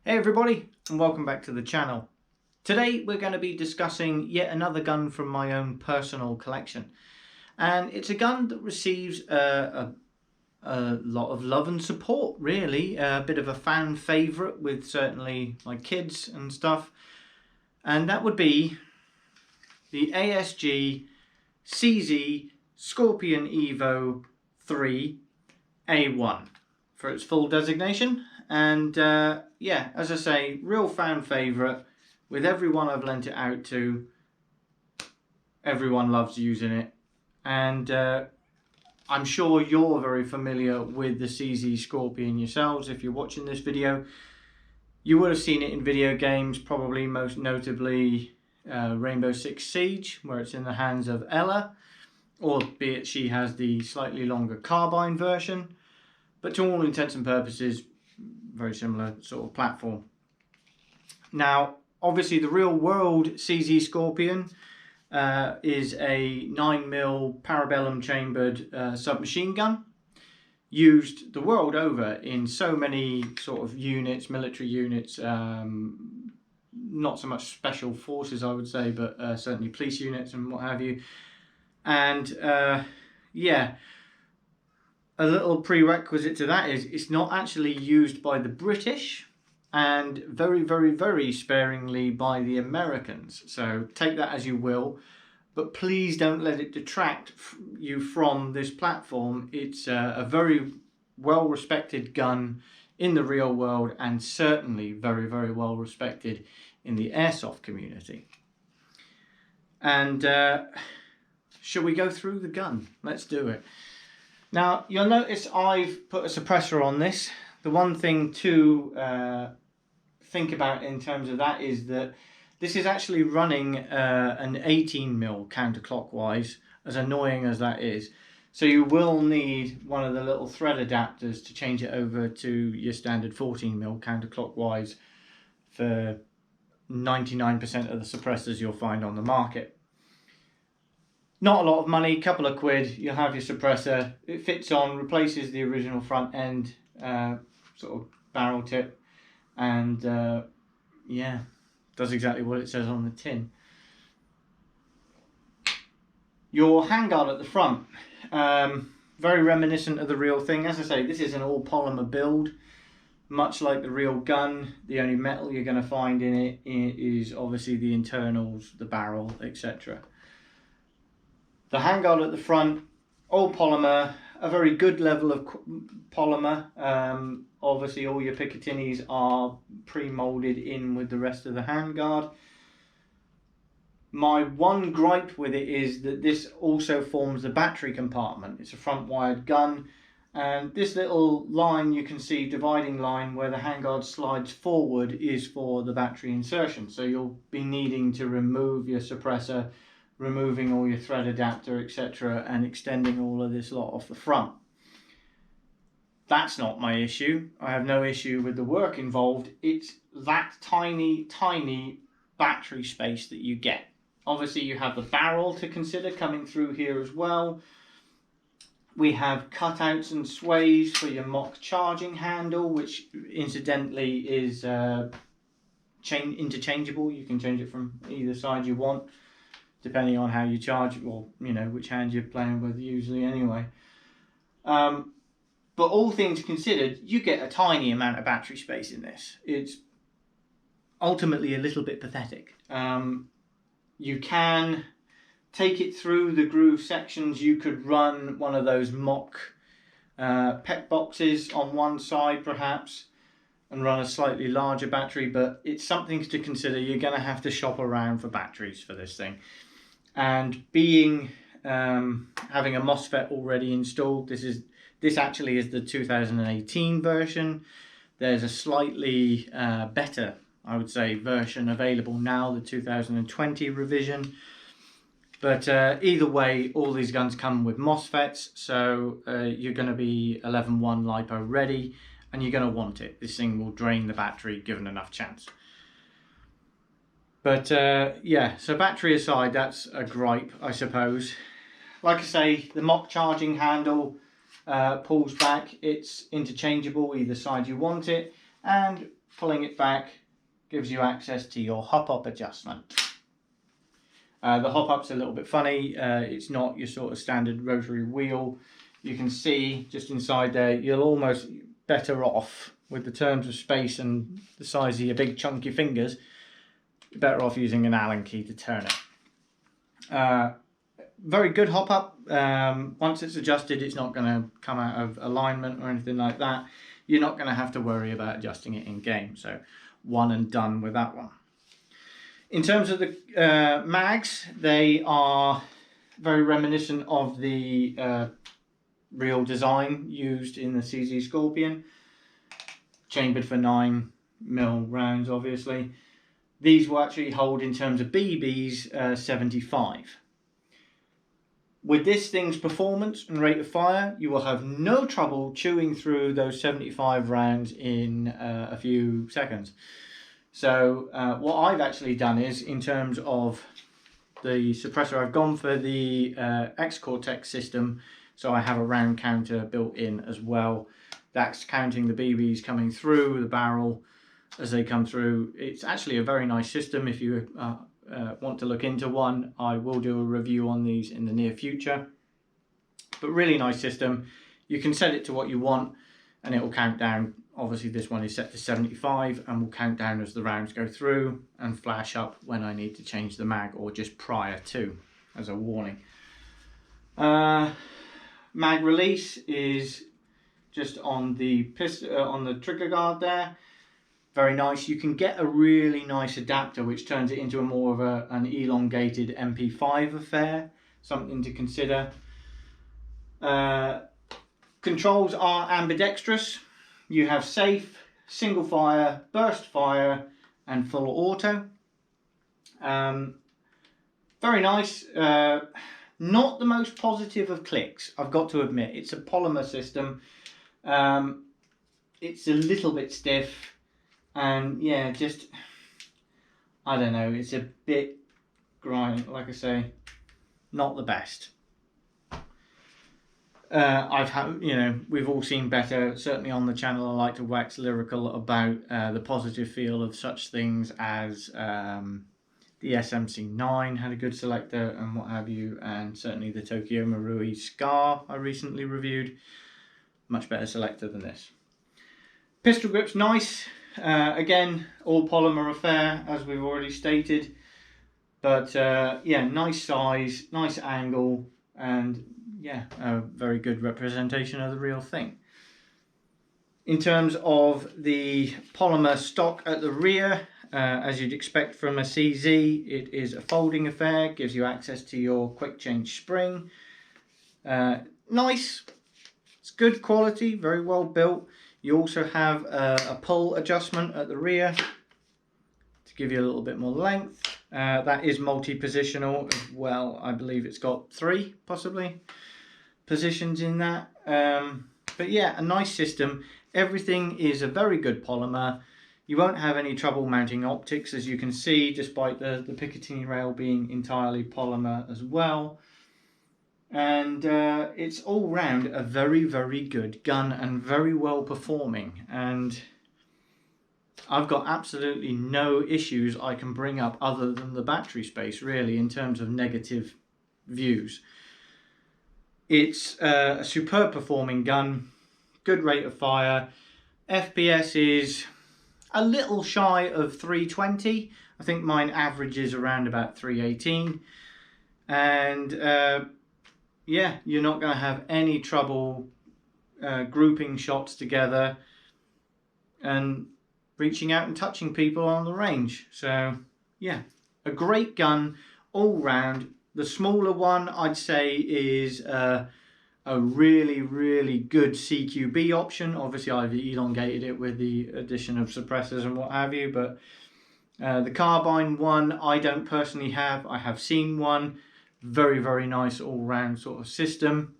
Hey everybody, and welcome back to the channel. Today we're going to be discussing yet another gun from my own personal collection. And it's a gun that receives a lot of love and support, really. A bit of a fan favourite with certainly my kids and stuff. And that would be the ASG Scorpion EVO3 A1 for its full designation. And yeah, as I say, real fan favourite. With everyone I've lent it out to, everyone loves using it. And I'm sure you're very familiar with the CZ Scorpion yourselves. If you're watching this video, you would have seen it in video games, probably most notably Rainbow Six Siege, where it's in the hands of Ella, albeit she has the slightly longer carbine version. But to all intents and purposes, very similar sort of platform. Now, obviously the real world CZ Scorpion is a 9mm parabellum chambered submachine gun, used the world over in so many sort of units, military units, not so much special forces I would say, but certainly police units and what have you. And yeah, a little prerequisite to that is it's not actually used by the British, and very, very, very sparingly by the Americans. So take that as you will, but please don't let it detract you from this platform. It's a very well respected gun in the real world, and certainly very, very well respected in the airsoft community. And shall we go through the gun? Let's do it. Now, you'll notice I've put a suppressor on this. The one thing to think about in terms of that is that this is actually running an 18mm counterclockwise, as annoying as that is. So you will need one of the little thread adapters to change it over to your standard 14mm counterclockwise for 99% of the suppressors you'll find on the market. Not a lot of money, couple of quid, you'll have your suppressor. It fits on, replaces the original front end sort of barrel tip, and yeah, does exactly what it says on the tin. Your handguard at the front, very reminiscent of the real thing. As I say, this is an all polymer build, much like the real gun. The only metal you're going to find in it is obviously the internals, the barrel, etc. The handguard at the front, all polymer, a very good level of polymer. Obviously all your Picatinis are pre-molded in with the rest of the handguard. My one gripe with it is that this also forms the battery compartment. It's a front wired gun, and this little line you can see, dividing line where the handguard slides forward, is for the battery insertion. So you'll be needing to remove your suppressor, removing all your thread adapter, etc., and extending all of this lot off the front. That's not my issue. I have no issue with the work involved. It's that tiny battery space that you get. Obviously you have the barrel to consider coming through here as well. We have cutouts and sways for your mock charging handle, which incidentally is interchangeable. You can change it from either side you want, depending on how you charge, or you know which hand you're playing with usually anyway. But all things considered, you get a tiny amount of battery space in this. It's ultimately a little bit pathetic. You can take it through the groove sections. You could run one of those mock PET boxes on one side perhaps, and run a slightly larger battery, but it's something to consider. You're going to have to shop around for batteries for this thing. And being having a MOSFET already installed, this actually is the 2018 version. There's a slightly better, I would say, version available now, the 2020 revision. But either way, all these guns come with MOSFETs, so you're going to be 11.1 LiPo ready, and you're going to want it. This thing will drain the battery given enough chance. But yeah, so battery aside, that's a gripe, I suppose. Like I say, the mock charging handle pulls back. It's interchangeable either side you want it. and pulling it back gives you access to your hop-up adjustment. The hop-up's a little bit funny. It's not your sort of standard rotary wheel. You can see just inside there, you're almost better off with the terms of space and the size of your big chunky fingers. You're better off using an Allen key to turn it. Very good hop-up. Once it's adjusted, it's not going to come out of alignment or anything like that. You're not going to have to worry about adjusting it in game. So one and done with that one. In terms of the mags, they are very reminiscent of the real design used in the CZ Scorpion, chambered for 9mm rounds obviously. These will actually hold, in terms of BBs, 75. With this thing's performance and rate of fire, you will have no trouble chewing through those 75 rounds in a few seconds. So what I've actually done is, in terms of the suppressor, I've gone for the X-Cortex system, so I have a round counter built in as well. That's counting the BBs coming through the barrel as they come through. It's actually a very nice system. If you want to look into one, I will do a review on these in the near future. But really nice system. You can set it to what you want and it will count down. Obviously this one is set to 75 and will count down as the rounds go through and flash up when I need to change the mag, or just prior to, as a warning. Mag release is just on the on the trigger guard there. Very nice. You can get a really nice adapter which turns it into a more of an elongated MP5 affair. Something to consider. Controls are ambidextrous. You have safe, single fire, burst fire and full auto. Very nice. Not the most positive of clicks, I've got to admit. It's a polymer system. It's a little bit stiff. And yeah, just, I don't know, it's a bit grind, like I say, not the best. I've had, you know, we've all seen better. Certainly on the channel I like to wax lyrical about the positive feel of such things as the SMC9 had a good selector and what have you, and certainly the Tokyo Marui Scar I recently reviewed. Much better selector than this. Pistol grip's nice. Again, all polymer affair, as we've already stated. But yeah, nice size, nice angle, and yeah, a very good representation of the real thing. In terms of the polymer stock at the rear, as you'd expect from a CZ, it is a folding affair, gives you access to your quick change spring. Nice, it's good quality, very well built. You also have a pull adjustment at the rear to give you a little bit more length. That is multi-positional as well. I believe it's got 3 possibly positions in that. But yeah, a nice system. Everything is a very good polymer. You won't have any trouble mounting optics, as you can see, despite the Picatinny rail being entirely polymer as well. And it's all round a very, very good gun and very well performing. And I've got absolutely no issues I can bring up other than the battery space, really, in terms of negative views. It's a superb performing gun, good rate of fire. FPS is a little shy of 320. I think mine averages around about 318. And yeah, you're not going to have any trouble grouping shots together and reaching out and touching people on the range. So yeah, a great gun all round. The smaller one, I'd say, is a really, really good CQB option. Obviously I've elongated it with the addition of suppressors and what have you, but the carbine one I don't personally have. I have seen one. Very, very nice all-round sort of system.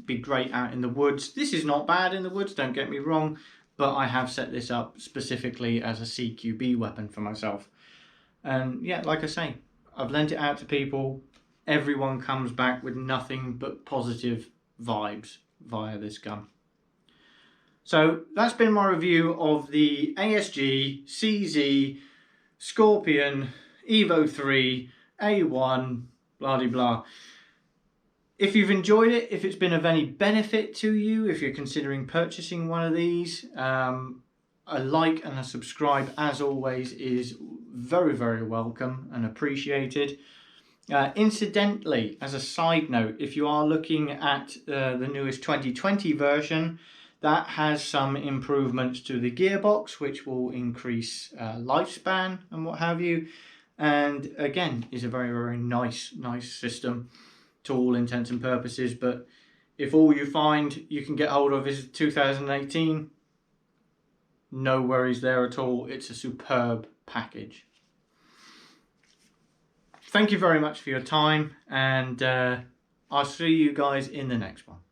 Be great out in the woods. This is not bad in the woods, don't get me wrong, but I have set this up specifically as a CQB weapon for myself. And yeah, like I say, I've lent it out to people. Everyone comes back with nothing but positive vibes via this gun. So that's been my review of the ASG CZ Scorpion EVO3 A1 blah de blah. If you've enjoyed it, if it's been of any benefit to you, if you're considering purchasing one of these, a like and a subscribe as always is very welcome and appreciated. Incidentally, as a side note, if you are looking at the newest 2020 version, that has some improvements to the gearbox which will increase lifespan and what have you, and again is a very nice system to all intents and purposes. But if all you find you can get hold of is 2018, no worries there at all. It's a superb package. Thank you very much for your time, and I'll see you guys in the next one.